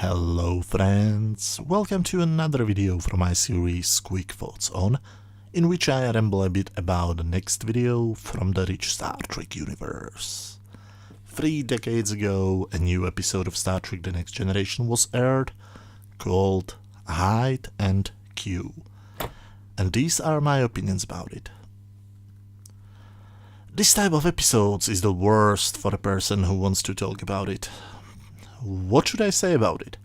Hello friends, welcome to another video from my series Quick Thoughts On, in which I ramble a bit about the next video from the rich Star Trek universe. 3 decades ago, a new episode of Star Trek The Next Generation was aired, called Hide and Q, and these are my opinions about it. This type of episodes is the worst for a person who wants to talk about it. What should I say about it?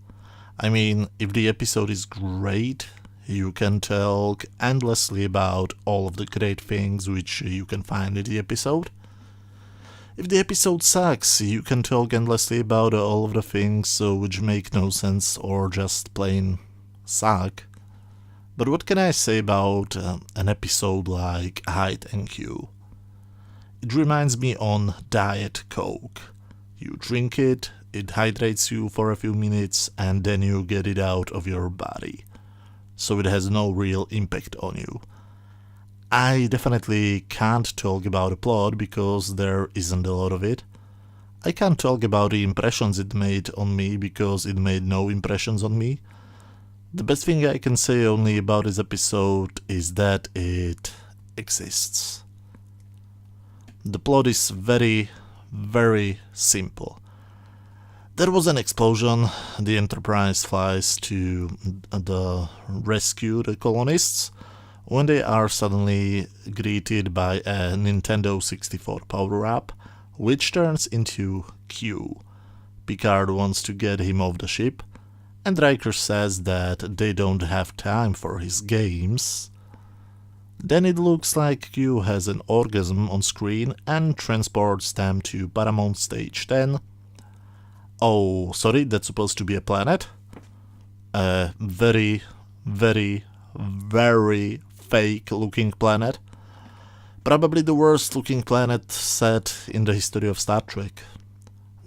I mean, if the episode is great, you can talk endlessly about all of the great things which you can find in the episode. If the episode sucks, you can talk endlessly about all of the things which make no sense or just plain suck. But what can I say about an episode like Hide and Q? It reminds me on Diet Coke. You drink it, it hydrates you for a few minutes, and then you get it out of your body. So it has no real impact on you. I definitely can't talk about the plot because there isn't a lot of it. I can't talk about the impressions it made on me because it made no impressions on me. The best thing I can say only about this episode is that it exists. The plot is very, very simple. There was an explosion, the Enterprise flies to rescue the colonists, when they are suddenly greeted by a Nintendo 64 power-up, which turns into Q. Picard wants to get him off the ship, and Riker says that they don't have time for his games. Then it looks like Q has an orgasm on screen and transports them to Paramount Stage 10. Oh, sorry, that's supposed to be a planet. A very, very, very fake looking planet. Probably the worst looking planet set in the history of Star Trek.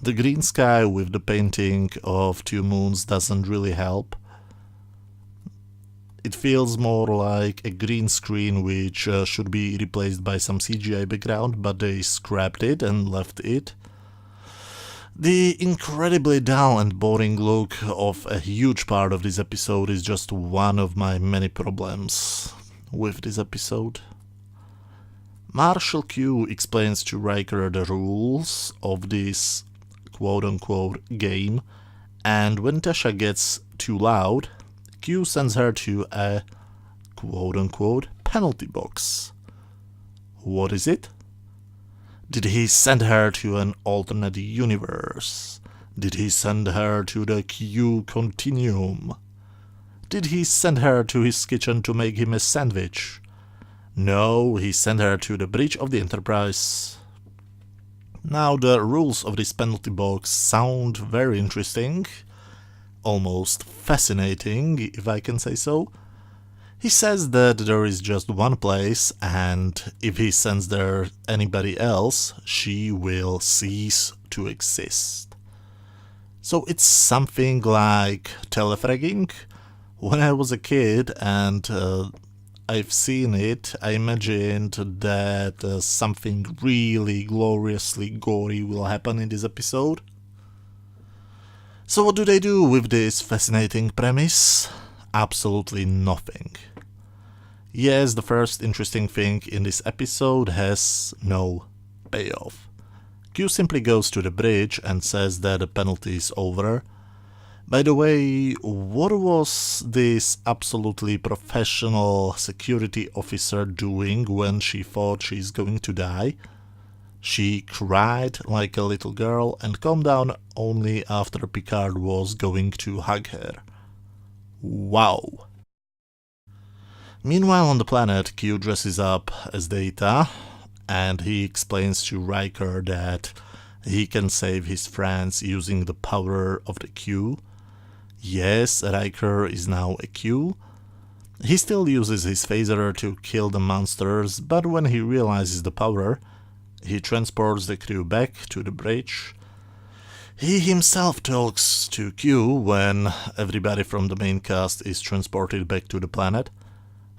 The green sky with the painting of 2 moons doesn't really help. It feels more like a green screen which should be replaced by some CGI background, but they scrapped it and left it. The incredibly dull and boring look of a huge part of this episode is just one of my many problems with this episode. Marshal Q explains to Riker the rules of this quote-unquote game, and when Tasha gets too loud, Q sends her to a quote-unquote penalty box. What is it? Did he send her to an alternate universe? Did he send her to the Q Continuum? Did he send her to his kitchen to make him a sandwich? No, he sent her to the bridge of the Enterprise. Now, the rules of this penalty box sound very interesting, almost fascinating, if I can say so. He says that there is just one place, and if he sends there anybody else, she will cease to exist. So it's something like telefragging. When I was a kid and I've seen it, I imagined that something really gloriously gory will happen in this episode. So what do they do with this fascinating premise? Absolutely nothing. Yes, the first interesting thing in this episode has no payoff. Q simply goes to the bridge and says that the penalty is over. By the way, what was this absolutely professional security officer doing when she thought she's going to die? She cried like a little girl and calmed down only after Picard was going to hug her. Wow. Meanwhile on the planet, Q dresses up as Data, and he explains to Riker that he can save his friends using the power of the Q. Yes, Riker is now a Q. He still uses his phaser to kill the monsters, but when he realizes the power, he transports the crew back to the bridge. He himself talks to Q when everybody from the main cast is transported back to the planet.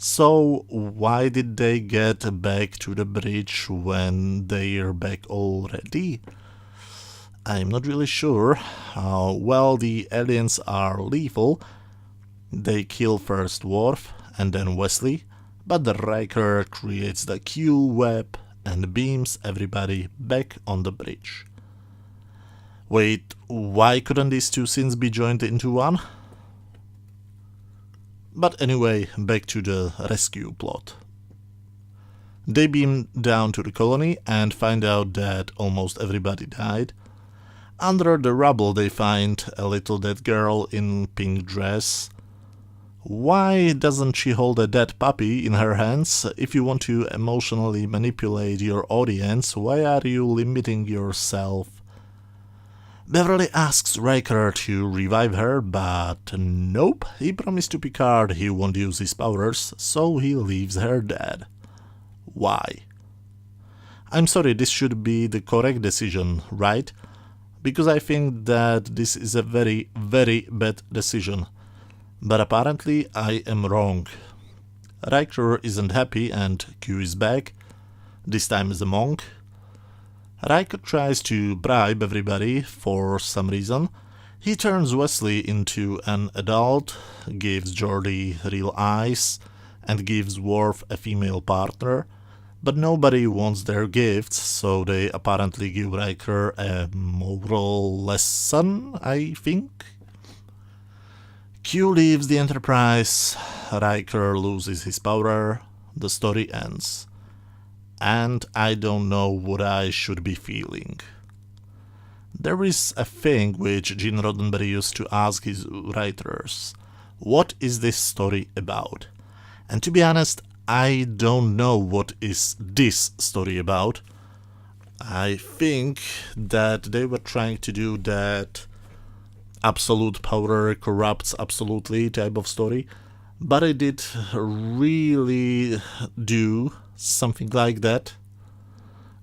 So why did they get back to the bridge when they're back already? I'm not really sure. Well, the aliens are lethal. They kill first Worf and then Wesley, but the Riker creates the Q web and beams everybody back on the bridge. Wait, why couldn't these two scenes be joined into one? But anyway, back to the rescue plot. They beam down to the colony and find out that almost everybody died. Under the rubble they find a little dead girl in pink dress. Why doesn't she hold a dead puppy in her hands? If you want to emotionally manipulate your audience, why are you limiting yourself? Beverly asks Riker to revive her, but nope, he promised to Picard he won't use his powers, so he leaves her dead. Why? I'm sorry, this should be the correct decision, right? Because I think that this is a very, very bad decision. But apparently I am wrong. Riker isn't happy and Q is back, this time as a monk. Riker tries to bribe everybody for some reason. He turns Wesley into an adult, gives Geordi real eyes, and gives Worf a female partner. But nobody wants their gifts, so they apparently give Riker a moral lesson, I think. Q leaves the Enterprise, Riker loses his power, the story ends. And I don't know what I should be feeling. There is a thing which Gene Roddenberry used to ask his writers. What is this story about? And to be honest, I don't know what is this story about. I think that they were trying to do that absolute power corrupts absolutely type of story, but I did really do something like that.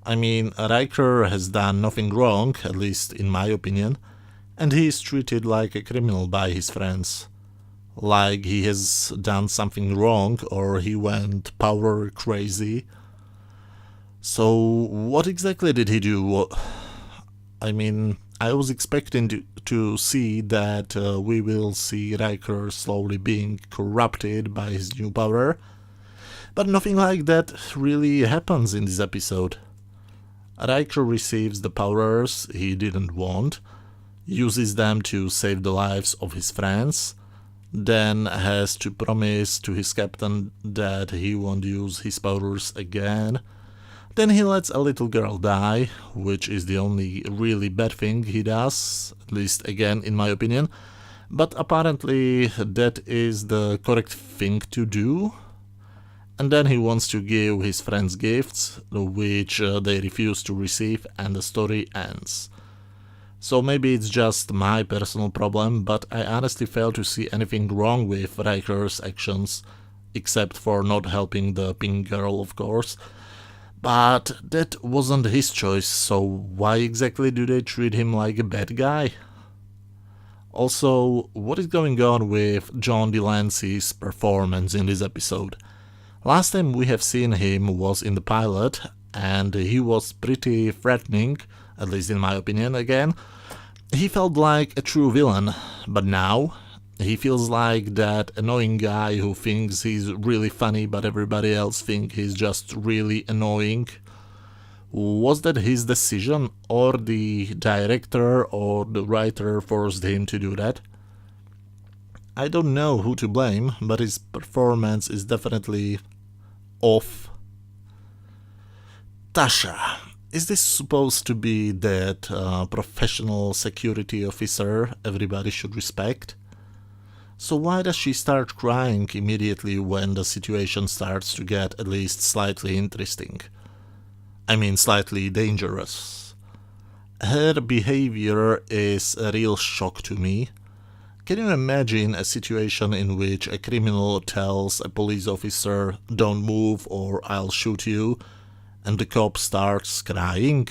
I mean, Riker has done nothing wrong, at least in my opinion, and he is treated like a criminal by his friends. Like he has done something wrong or he went power crazy. So what exactly did he do? I mean, I was expecting to see that we will see Riker slowly being corrupted by his new power, but nothing like that really happens in this episode. Riker receives the powers he didn't want, uses them to save the lives of his friends, then has to promise to his captain that he won't use his powers again. Then he lets a little girl die, which is the only really bad thing he does, at least again in my opinion, but apparently that is the correct thing to do. And then he wants to give his friends gifts, which they refuse to receive, and the story ends. So maybe it's just my personal problem, but I honestly fail to see anything wrong with Riker's actions, except for not helping the pink girl, of course. But that wasn't his choice, so why exactly do they treat him like a bad guy? Also, what is going on with John Delancey's performance in this episode? Last time we have seen him was in the pilot, and he was pretty threatening, at least in my opinion again. He felt like a true villain, but now he feels like that annoying guy who thinks he's really funny but everybody else thinks he's just really annoying. Was that his decision, or the director or the writer forced him to do that? I don't know who to blame, but his performance is definitely off. Tasha. Is this supposed to be that professional security officer everybody should respect? So why does she start crying immediately when the situation starts to get at least slightly interesting? I mean slightly dangerous. Her behavior is a real shock to me. Can you imagine a situation in which a criminal tells a police officer, "Don't move or I'll shoot you," and the cop starts crying?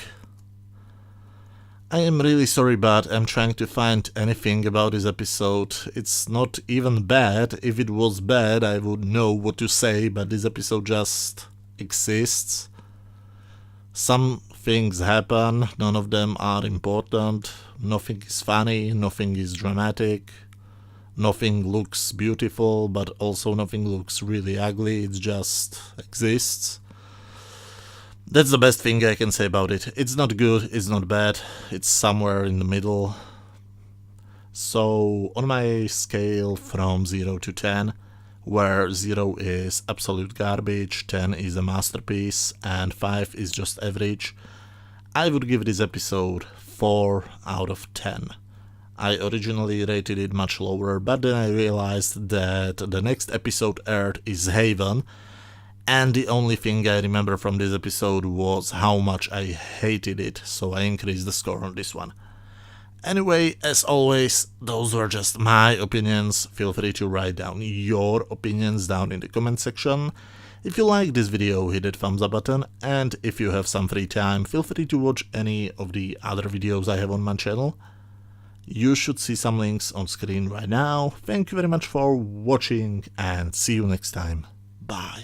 I am really sorry, but I'm trying to find anything about this episode. It's not even bad. If it was bad, I would know what to say, but this episode just exists. Some things happen, none of them are important, nothing is funny, nothing is dramatic, nothing looks beautiful, but also nothing looks really ugly, it just exists. That's the best thing I can say about it. It's not good, it's not bad, it's somewhere in the middle. So, on my scale from 0 to 10, where 0 is absolute garbage, 10 is a masterpiece, and 5 is just average, I would give this episode 4 out of 10. I originally rated it much lower, but then I realized that the next episode aired is Haven, and the only thing I remember from this episode was how much I hated it, so I increased the score on this one. Anyway, as always, those were just my opinions. Feel free to write down your opinions down in the comment section. If you like this video, hit that thumbs up button, and if you have some free time, feel free to watch any of the other videos I have on my channel. You should see some links on screen right now. Thank you very much for watching, and see you next time. Bye.